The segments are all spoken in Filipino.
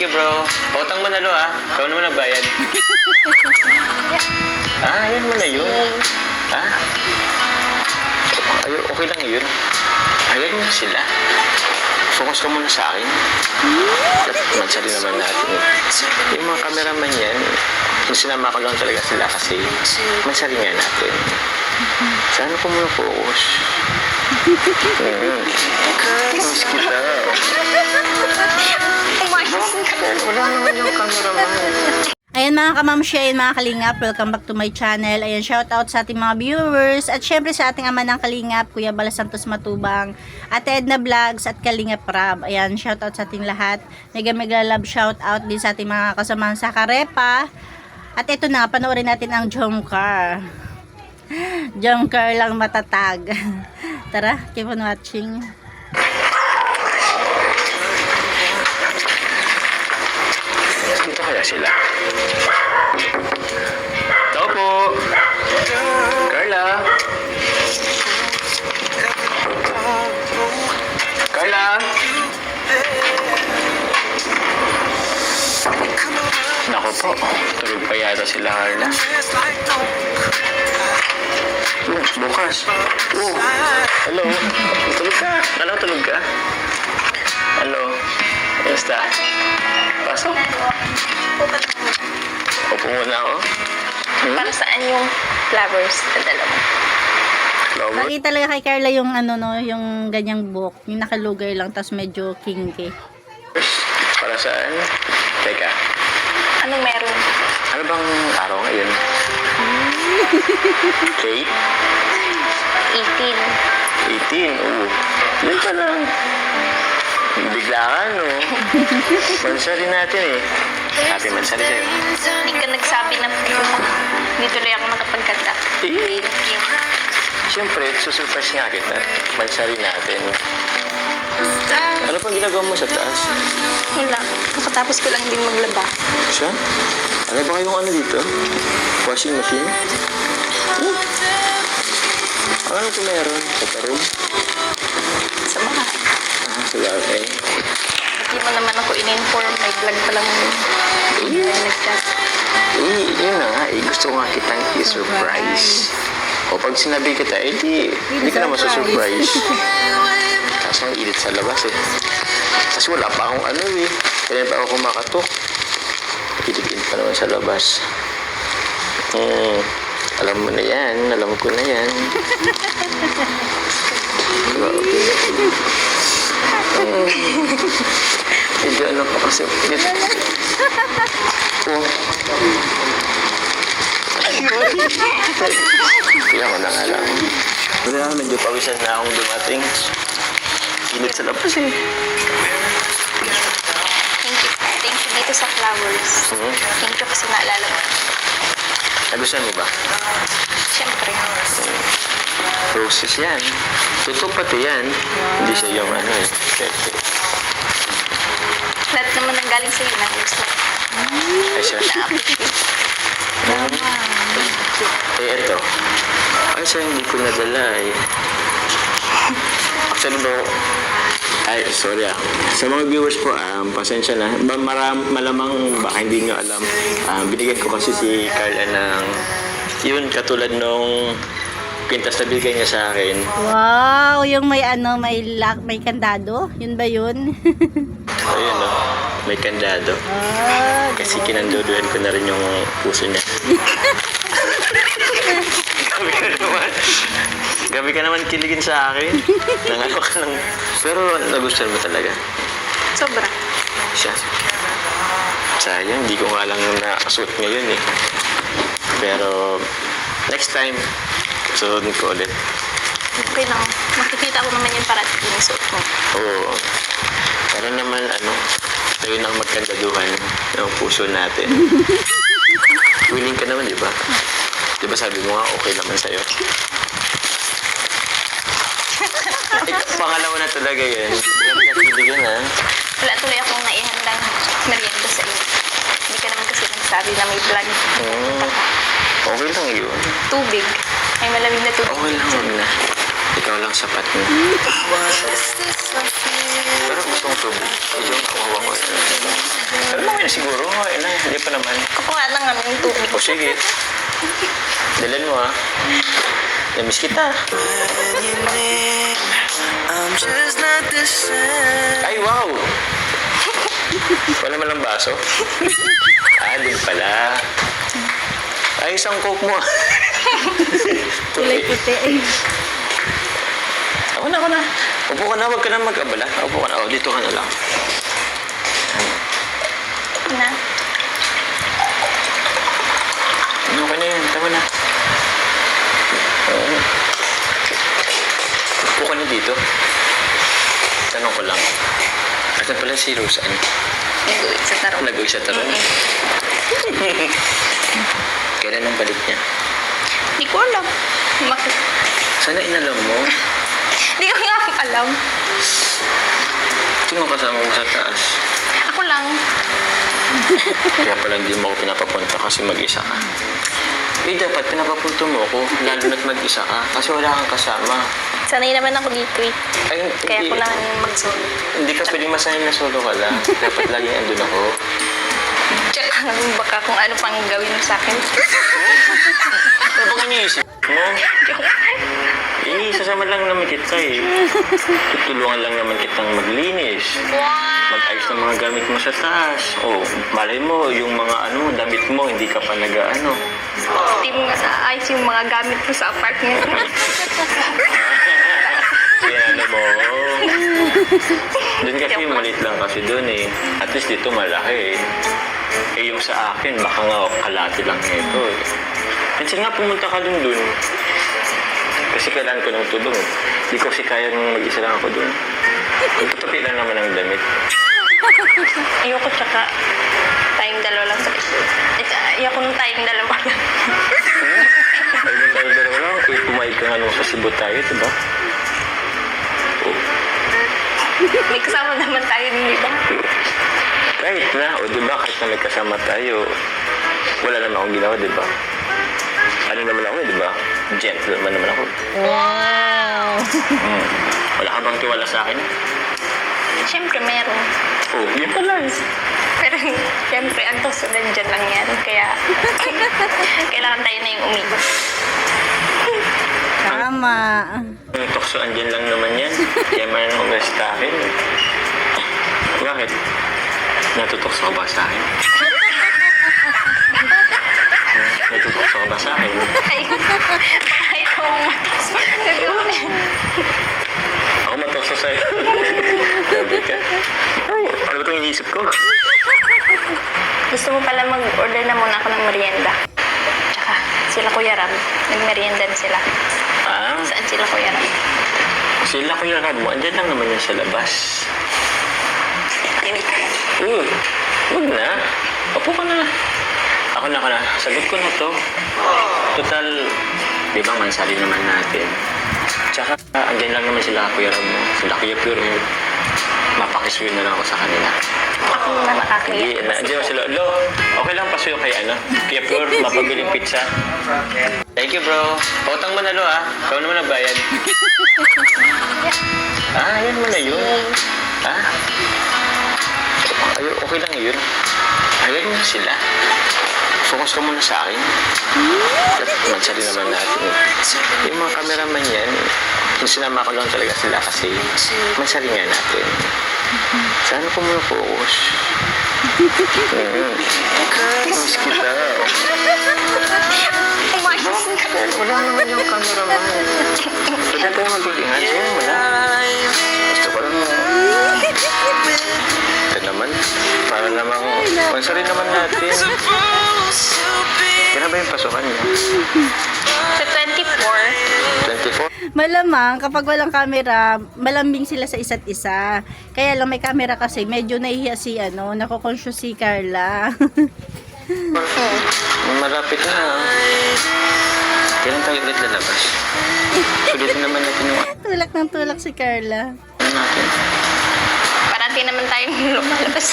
you, bro. Utang mo na lo, ah. Ikaw naman nagbayad. Yan mo na yun. Okay lang yun. Ayan mo na sila. Focus ka muna sa akin. Mansali naman natin. Yung mga cameraman yan, sinama ko lang talaga sila kasi mansali nga natin. Saan ko muna focus? Mas kita. Wala naman yung cameraman. Ayan mga kamamsya, ayan mga kalingap, welcome back to my channel. Ayan, shout out sa ating mga viewers at syempre sa ating ama ng kalingap, Kuya Bala Santos Matubang, Ate Edna Vlogs at Kalingap Rab. Ayan, shout out sa ating lahat. Mega love shout out din sa ating mga kasamahan sa Karepa. At ito na, panoorin natin ang Jomcar. Jomcar lang matatag. Tara, keep on watching. Dito kaya sila? Tao po! Carla! Carla! Naku po, tulog pa yata sila, Carla. Bukas. Hello. Tulog ka? Alam, tulog ka? Hello. Basta. Pasok. Upo muna ako. Para saan yung flowers na dalawa? Flower? Lagi talaga kay Carla yung ano no, yung ganyang book, yung nakalugay lang tapos medyo kinky. Para saan? Teka. Anong meron? Ano bang araw ngayon? Kate? 18. 18. Oo. Yan pa lang. Bigla ka, no? Mansari natin eh. Happy mansari sa'yo. Hindi ka nagsabi na hindi tuloy ako nakapagkanta. Eh, siyempre, susurprise nga kita. Mansari natin. Ano pang ginagawa mo sa taas? Wala. Nakatapos ko lang din maglaba. Siya? Ano ba kayong ano dito? Washing machine? Ano ito meron? Sa room? Sa bahay. Sa bahay. Hindi mo naman ako in-inform. May vlog pa lang nag-chat. Yun na nga. Gusto ko nga kitang i-surprise. O pag sinabi kita, hindi ka naman surprise. Kaso ang init sa labas eh. Kasi wala pa akong ano eh. Kailan pa ako kumakatok. Init pa naman sa labas. Alam mo na yan. Alam ko na yan. Medyo ano pa kasi. Kaya ko na nga lang. Wala, medyo pawisan na akong dumating. Init sa labas eh. Thank you dito sa flowers. Thank you kasi naalala mo. Nagustuhan mo ba? Siyempre. Roses yan. Totoo pati yan. Hindi siya yung ano eh. Lahat naman ang galing sa'yo na gusto. Ay siya. Eto. Ay siya hindi ko nadala eh. Actually ba, sorry ah. Sa mga viewers po, pasensya na. Malamang baka hindi nyo alam. Binigyan ko kasi si Carla ng yun, katulad nung pintas na bigay niya sa akin. Wow, yung may ano, may lock, may kandado. Yun ba yun? Ayun no, may kandado. Kasi kinanduduhan ko na rin yung puso niya. Gabi ka naman kiligin sa akin. Nangalo ka ng... Pero nagustuhan mo talaga. Sobra. Siya. Sayang, hindi ko nga lang nakasuot ngayon eh. Pero next time, susunod ko ulit. Okay lang. Makikita ko naman yung parating yung suot mo. Oo. Para naman tayo nang magkandaduhan ng puso natin. Willing ka naman, di ba? Di ba sabi mo nga, okay naman sa'yo? Pangalawa na talaga yan. Hindi ka ha? Wala tuloy akong naihandang merienda sa iyo. Hindi ka naman kasi nagsabi na may vlog. Okay lang yun. Tubig. May malamig na tubig. Okay lang, wag na. Ikaw lang sapat na. Pero gusto kong tubig. Medyo nakuha ko. Pero Mamaya na siguro. Ay, na, hindi pa naman. Kukuha lang kami ng tubig. O sige. Dalan mo ha. Namiss kita. Ay, wow! Wala man lang baso. Din pala. Ay, isang coke mo. Kulay puti. Ako na. Upo ka na, huwag ka na mag-abala. Upo ka na. O, dito ka na lang. Na. Okay na yan. Tama na. Oo. Upo ka na dito. Tanong ko lang. Asan pala si Roseanne? Nag-uwi sa tarong. Nag-uwi sa taron. Kailan ang balik niya? Di ko alam. Sana inalam mo. Di ko nga alam. Sino kasama mo sa taas? Ako lang. Kaya pala hindi mo ako pinapapunta kasi mag-isa ka. Eh, dapat pinapapunta mo ako, lalo na't mag-isa ka, kasi wala kang kasama. Sanay naman ako dito eh. Ay, Kaya hindi, ko lang mag-solo. hindi ka pwedeng masanay na solo ka lang. Dapat laging andun ako. Tsaka baka kung ano pang gawin mo sa akin. Ano bang iniisip mo? Eh, sasama lang naman kita eh. Tutulungan lang naman kitang maglinis. Mag-ayos ng mga gamit mo sa taas. O, malay mo, yung mga damit mo, hindi ka pa nag-ano. Hindi mo nga ayos yung mga gamit mo sa apartment. Kaya mo. Doon kasi maliit lang kasi doon eh. At least dito malaki eh. Eh yung sa akin, baka nga kalati lang nito eh. Minsan nga pumunta ka doon. Kasi kailangan ko ng tulong. Hindi ko kasi kaya nung mag-isa lang ako doon. Magtutupi lang naman ang damit. Ayoko tsaka tayong dalawa lang sa ayoko nung tayong dalawa lang. Ay, nung tayo dalawa lang, eh, pumayag ka nga nung sa Cebu tayo, diba? Oh. May kasama naman tayo din, di ba? Kahit na, o diba, kahit na may kasama tayo, wala naman akong ginawa, diba? Ano naman ako, diba? Gentleman naman ako. Wow! Wala ka bang tiwala sa akin? Siyempre, meron. Oh, yun pala. Pero, siyempre, ang susunod dyan lang yan. Kaya, kailangan tayo na yung umikot. Tama. Ang tuksoan dyan lang naman yan. Kaya man ang umas sa akin. Bakit? Natutokso ka ba sa akin? Natutokso ka ba sa akin? Ay, kung Ako matokso sa'yo. Sabi ka. Ay, ano ba itong iniisip ko? gusto mo pala mag-order na muna ako ng merienda. Tsaka, sila Kuya Ram. Nag-merienda na sila. Ah, Saan sila Kuya Ram? sila ko yung mo. Andyan lang naman yan sa labas. Huwag na. Opo ka na. Ako na. Sagot ko na to. Total, di ba mansali naman natin. Tsaka, andyan lang naman sila Kuya Ram mo. Sila Kuya Pure mo. Mapakisuyo na lang ako sa kanila. Ako na nakakaya. Hindi, andyan na sila. Lo, okay lang pasuyo kay Kuya Pure, mapabiling pizza. Thank you, bro. Pautang mo na, Lo, ha? Ikaw naman nagbayad. Ayan mo na yun. Ha? Ay, okay lang yun. Ayan mo sila. Focus ka muna sa akin. Mansali naman natin. Yung mga cameraman yan, sinama ko lang talaga sila kasi mansali nga natin. Saan ko muna focus? Mas kita. Wala naman yung cameraman. Pwede tayo magbilingan. Yan, wala. Gusto ko lang ito naman. Para namang mansali naman natin. Kaya ba yung pasukan niya? Sa 24, 24? Malamang, kapag walang camera, malambing sila sa isa't isa. Kaya lang may camera kasi, medyo nahihiya si, nakokonscious si Carla. Malapit na. Kailan tayo ulit lalabas? Sulitin naman natin yung Tulak ng tulak si Carla. natin. parati naman tayong lumalabas.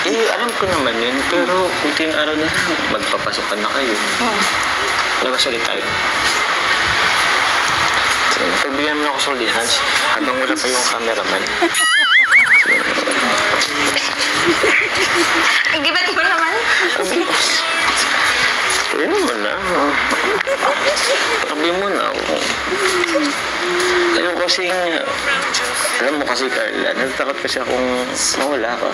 Eh, alam ko naman yun. Pero kunting araw na magpapasokan na kayo. Labas ulit tayo. Pagbigyan mo na ako sa Hans habang wala pa yung cameraman. Gibat mo naman. Sabi mo na. Sabi mo na ako. Ayun kasi, alam mo kasi Carla, natatakot kasi akong mawala ka.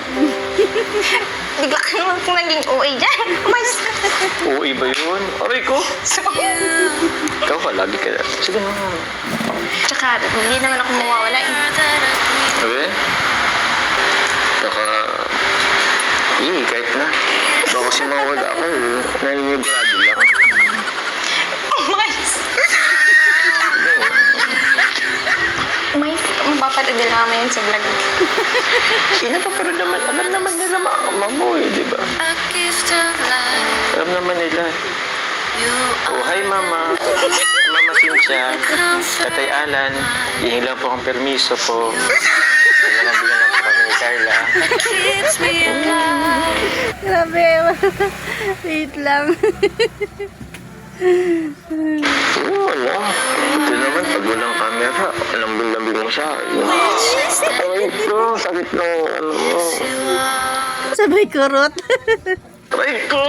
Bigla ka naman kung naging OA dyan. Umayos ka. Uwi ba yun? Aray ko. So, Ikaw ka, lagi ka. Sige na. tsaka, hindi naman ako mawawala eh. Sabi? Baka, kahit na. Baka kasi mawala ako eh. Naninigrado lang. Umayos. Umayos. Mapaparadil naman yun sa vlog. Sino pa pero naman, alam naman nila mga mo eh, di ba? Alam naman nila. Oh, hi mama. Mama Cynthia. Tatay Alan. Hihingi lang po akong permiso po. Bigyan na po kami ni Carla. Grabe. Wait lang. Wala. Ito naman, pag walang camera, lambing-lambing mo siya. Ay, ito, sakit ng ano mo. Sabay kurot. Ay, ko!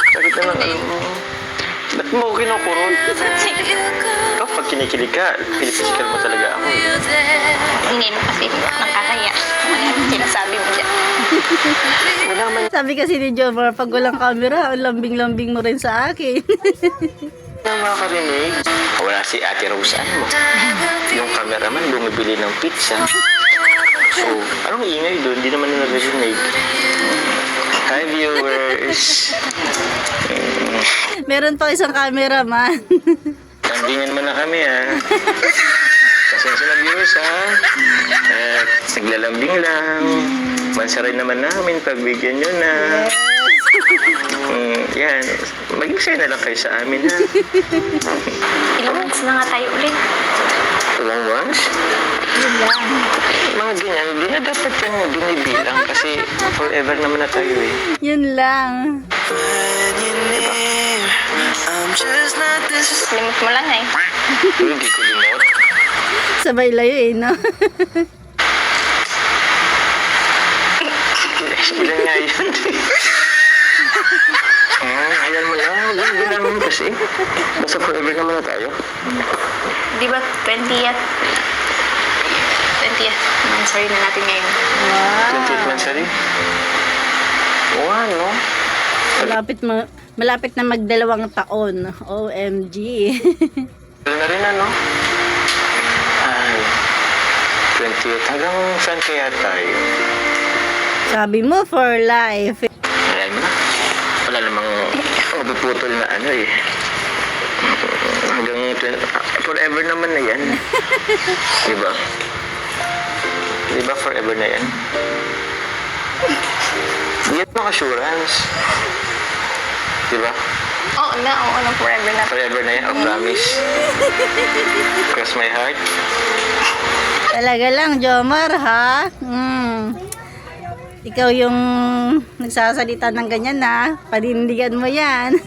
Sakit na ng ano mo. Ba't mo kinukurot? Ikaw, pag kinikilig ka, pinipisikal mo talaga ako. Hindi mo kasi nakakaya. Ano sinasabi mo dyan? Wala man Sabi kasi ni Jomar, pag walang camera, ang lambing-lambing mo rin sa akin. na makakarinig. Wala si Ate Roseanne mo. Yung cameraman bumibili ng pizza. So, anong ingay doon? Hindi naman na narinig. Hi, viewers. Meron pa isang cameraman. Kambingan mo na kami, ha? Pasensya na, viewers, ha? At naglalambing lang. Mansaray naman namin, pagbigyan nyo na. Yan. Mag-isaya na lang kayo sa amin, ha? Ilang months na nga tayo ulit. Ilang months? Yun lang. Mga ganyan, hindi na dapat yung binibilang kasi forever naman na tayo, eh. Yun lang. Limit mo lang eh. Hindi ko limot. Sabay layo eh, no? Ilan nga yun? Ayan mo lang. Bilang mo kasi. Basta forever naman na tayo. Di ba 20th? 20th. Sorry na natin ngayon. Wow. 28 months na rin. Oo, ano? Malapit na magdalawang taon. OMG. Wala na rin, ano? Ay, 28. Hanggang saan kaya tayo? Sabi mo, for life. Ayan mo na. Wala namang mapuputol na ano eh. Hanggang forever naman na yan. Diba? Diba forever na yan? Yan ang assurance. Diba? Oo na, forever na. Forever na yan, I promise. Cross my heart. Talaga lang, Jomar, ha? Ikaw yung nagsasalita ng ganyan, na panindigan mo yan.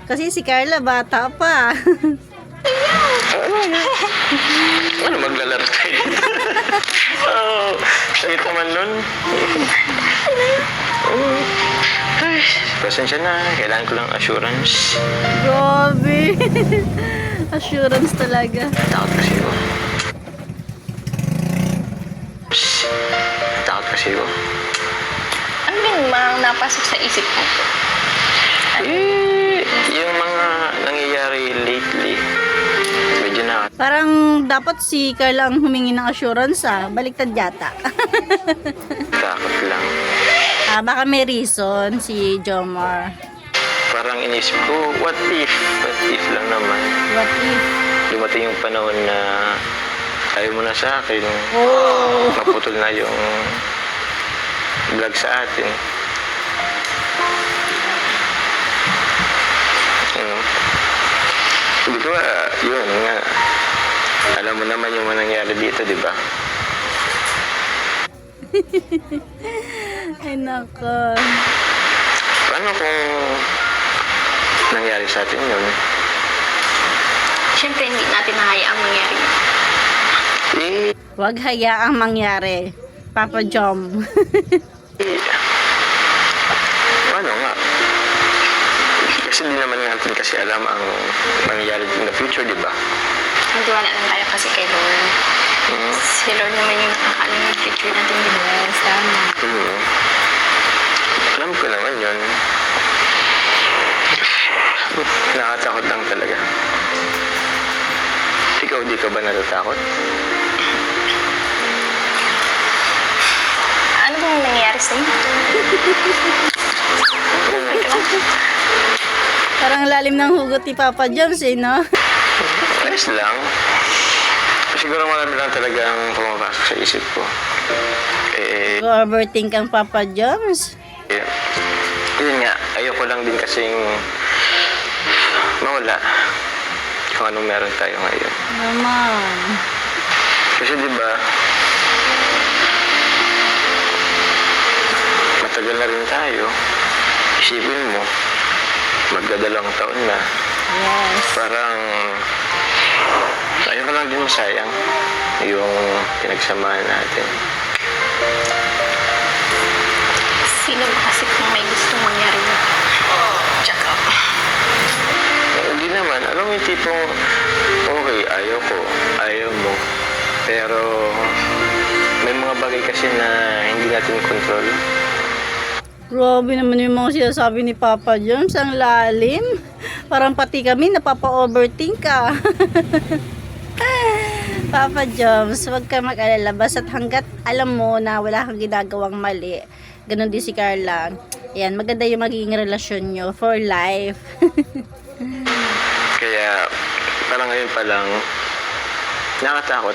Kasi si Carla, bata pa. Ano maglalaro tayo? Oh, sakit naman nun. Ay, pasensya na. Kailangan ko lang assurance. Grabe. Assurance talaga. Takot kasi ko. Takot kasi ko. Ano ba yung mga napasok sa isip mo? Yung mga nangyayari lately, medyo na Parang dapat si Carla ang humingi ng assurance, baliktad yata. takot lang. Baka may reason si Jomar. Parang inisip ko, what if lang naman. What if? Dumating yung panahon na ayaw mo na sa akin. Oh. Maputol na yung vlog sa atin. Hindi ko yun nga. Alam mo naman yung nangyari dito, di ba? Ay, nako. Paano kung nangyari sa atin yun? Siyempre, hindi natin nahayaang mangyari. Eh, Huwag hayaang mangyari. Papa Jom. Ano nga? Kasi di naman natin kasi alam ang mangyayari in the future, di ba? Magtiwala lang tayo kasi kay Lord. Si Lord naman yung nakakaalam ng future natin, di ba? Yes, tama. Alam ko naman yun. Nakatakot lang talaga. Ikaw, di ka ba natatakot? Ano bang nangyayari sa'yo? Parang lalim ng hugot ni Papa Joms eh, no? Ayos lang. Siguro marami lang talaga ang pumapasok sa isip ko. Overthink ang Papa Joms. Yun nga, ayoko lang din kasing mawala kung anong meron tayo ngayon. Naman. Kasi di ba, matagal na rin tayo. Isipin mo, magdadalawang taon na. Yes. Parang ayoko lang din masayang yung pinagsamahan natin. Sino ba kasi kung may gusto mangyari na? Tsaka. Hindi naman. Alam mo yung tipong, okay, ayaw ko, ayaw mo. Pero, may mga bagay kasi na hindi natin control. Grabe naman yung mga sinasabi ni Papa Joms. Ang lalim. Parang pati kami napapa-overthink ka. Papa Joms, huwag ka mag-alala. Basta't hanggat alam mo na wala kang ginagawang mali. Ganon din si Carla. Ayan, maganda yung magiging relasyon nyo for life. Kaya, parang ngayon pa lang, nakatakot.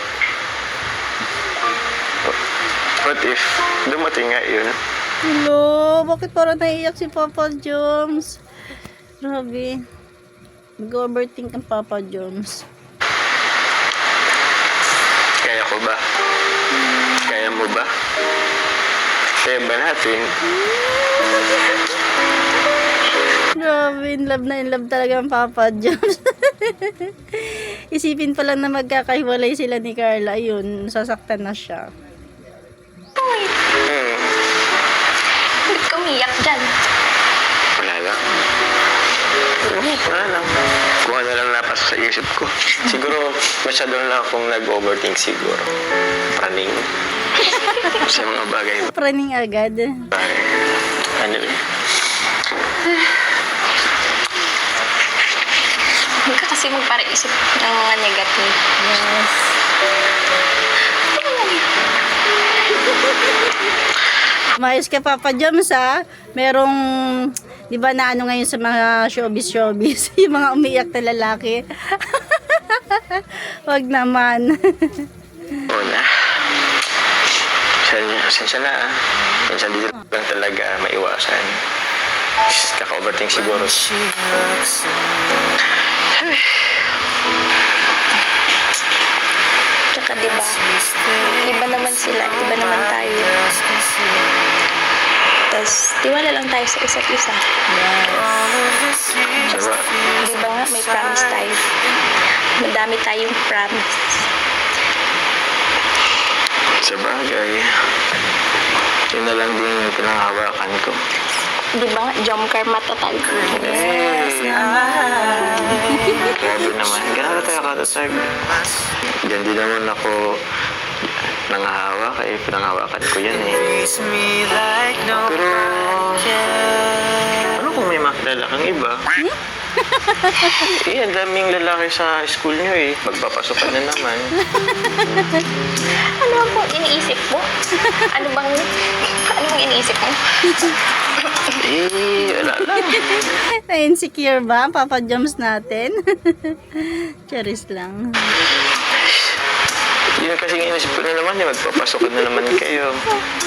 What if dumating nga yun? Hello, bakit parang naiiyak si Papa Joms? Grabe. Mag-overthink ang Papa Joms. Kaya ko ba? Kaya mo ba? Kaya ba natin? Grabe, in love na in love talaga ang Papa Joms. Isipin pa lang na magkakahiwalay sila ni Carla, yun, sasaktan na siya. Ba't ka umiyak dyan? Wala lang. Wala lang. Kung ano lang napasok sa isip ko. Siguro, masyado lang akong nag-overthink siguro. Praning. Sa mga bagay. Praning agad. Ano eh. Huwag ka kasi magpara-isip ng mga negative. Yes. Mayos ka, Papa Joms, ha? Merong, di ba na ano ngayon sa mga showbiz, yung mga umiyak na lalaki. Wag naman. Oo na. Sensya na ah. Sensya dito lang talaga maiwasan. Kaka-overthink siguro. Tsaka diba, iba naman sila, iba naman tayo. Tapos, tiwala lang tayo sa isa't isa. Diba? Diba nga, may promise tayo. Madami tayong promise. Sa bagay, yun na lang din yung pinanghawakan ko. Diba nga, jump car matatag. Yes, grabe naman. Grabe tayo katatag. Diyan din naman ako nanghahawa kaya pinanghawakan ko yan eh. Pero, ano kung may makilala kang iba? Eh, ang daming lalaki sa school nyo eh. Magpapasok ka na naman. Ano bang iniisip mo? Ano bang iniisip mo? Eh, wala lang. Na-insecure ba ang Papa Joms natin? Charis lang. Yun kasi inisip ko na naman, magpapasok na naman kayo.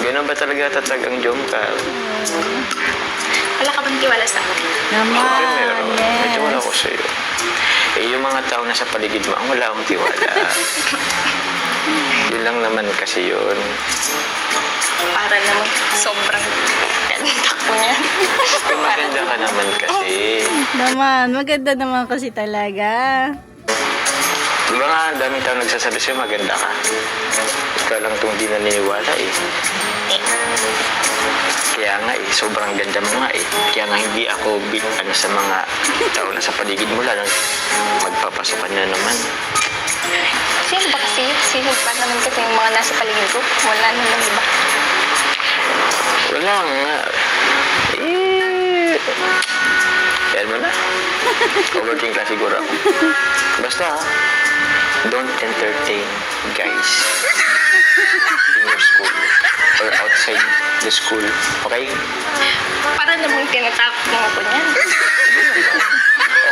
Ganun ba talaga tatag ang Jomcar? Wala ka bang tiwala sa akin? Naman, May tiwala yes. ko sa'yo. Eh, yung mga tao na sa paligid mo, ang wala akong tiwala. Yun lang naman kasi yun. Para naman sobrang ganda ko niya. Kung maganda ka naman kasi. Naman, maganda naman kasi talaga. Di ba nga, ang daming tao nagsasabi sa'yo, maganda ka. Ikaw lang itong di naniniwala eh. Kaya nga eh, sobrang ganda mo nga eh. Kaya nga hindi ako sa mga tao na sa paligid mo lang. Magpapasokan na naman. Sino ba kasi? Sino ba naman kasi yung mga nasa paligid ko? Wala naman, di ba? Wala nga. Eh, yan mo na. Overthink ka siguro. Basta ha, don't entertain guys in your school or outside the school. Okay? Para naman tinatakot mo ako niyan.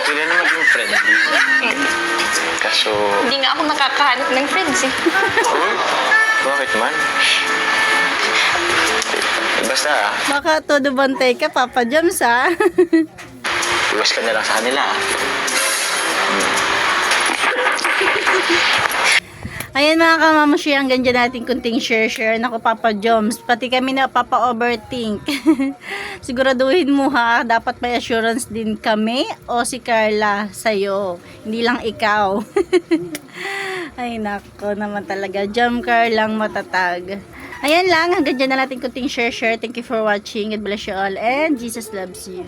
Okay na na maging friendly. Kaso, Hindi nga ako nakakahanap ng friends eh. oh, bakit man? Basta ha, Baka todo bantay ka, Papa Joms, ha? iwas ka na lang sa kanila ha. Ayan mga kamamushi, hanggang dyan natin kunting share. Naku, Papa Joms, pati kami na Papa-overthink. Siguraduhin mo ha, dapat may assurance din kami o si Carla sa'yo. Hindi lang ikaw. Ay nako naman talaga, Jam Car lang matatag. Ayan lang, hanggang dyan na natin kunting share. Thank you for watching. God bless you all and Jesus loves you.